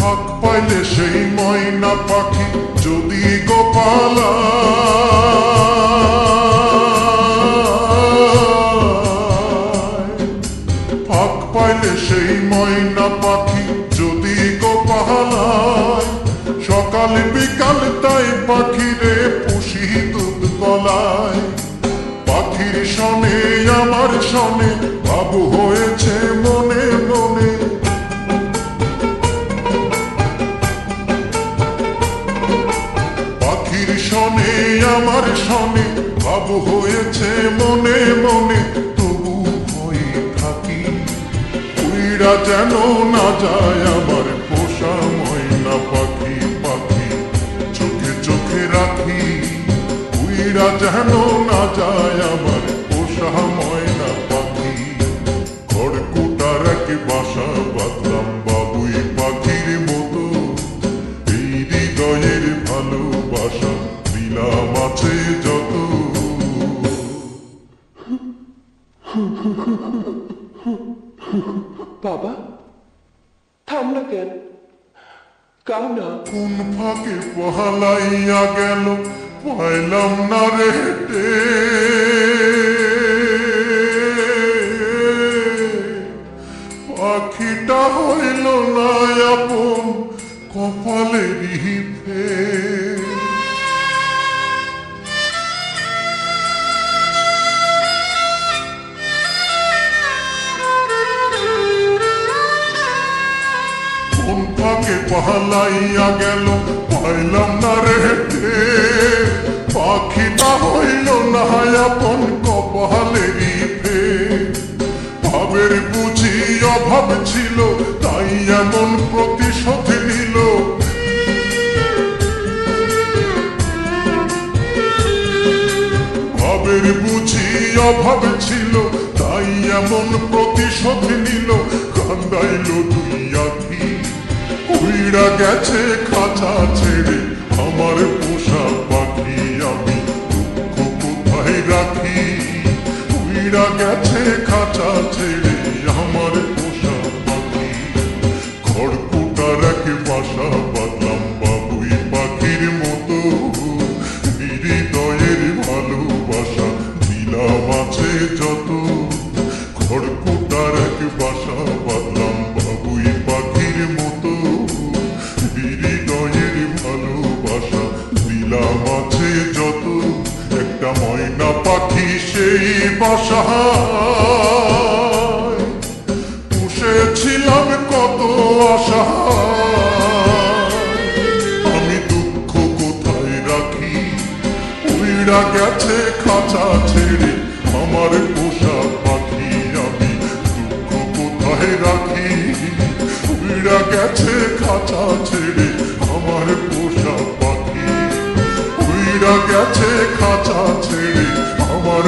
ফাঁক পাইলে সেই ময়না পাখি যদি গোপালা ফাঁক পাইলে সেই ময়না পাখি যদি গোপালায় সকাল বিকাল তাই পাখিরে পুষি দুধ গলায় পাখির শনে আমার শনে বাবু হয়েছে মনে মনে পাখির শনে আমার শনে বাবু হয়েছে মনে মনে তবু হয়ে থাকি উইরা যেন না যায় আমার পোষা ময়না পাখি পাখি চোখে চোখে রাখি উইরা যেন না যায় আমার পোষা ময়না পাখি খড়কুটার এক বাসা বাঁধলাম বাবুই পাখির মতো এই হৃদয়ের ভালোবাসা দিলাম আছে যত বাবা থাম না কেন কাও না কোন ফাঁকে পহালাইয়া গেল পাইলাম না রে হেঁটে পাখিটা হইল না আপন কপালেরই ফের কোন ফাঁকে পহালাইয়া গেল পাইলাম না রে হেঁটে পাখিটা হইল না আপন কপালেরই ফের ভাবের বুঝি অভাব ছিল তাই এমন প্রতিশোধ নিল ভাবের বুঝি অভাব ছিল তাই এমন প্রতিশোধ নিল কান্দাইল দুই আখি উইড়া গেছে খাঁচা ছেড়ে আমার পোষা পাখি আমি দুঃখ কোথায় রাখি উইড়া গেছে খাঁচা ছেড়ে আমার পোষা পাখি খড়কুটার এক বাসা বাঁধলাম বাবুই পাখির মতো হৃদয়ের ভালোবাসা দিলাম আছে যত খড়কুটার এক বাসা বাঁধলাম বাবুই পাখির মতো হৃদয়ের ভালোবাসা দিলাম আছে যত একটা ময়না পাখি সেই বাসা পুষেছিলাম কত আশা আমি দুঃখ কোথায় রাখি উইড়া গেছে খাঁচা ছেড়ে আমার পোষা পাখি আমি দুঃখ কোথায় রাখি উইড়া গেছে খাঁচা ছেড়ে আমার পোষা পাখি উইড়া গেছে খাঁচা ছেড়ে আমার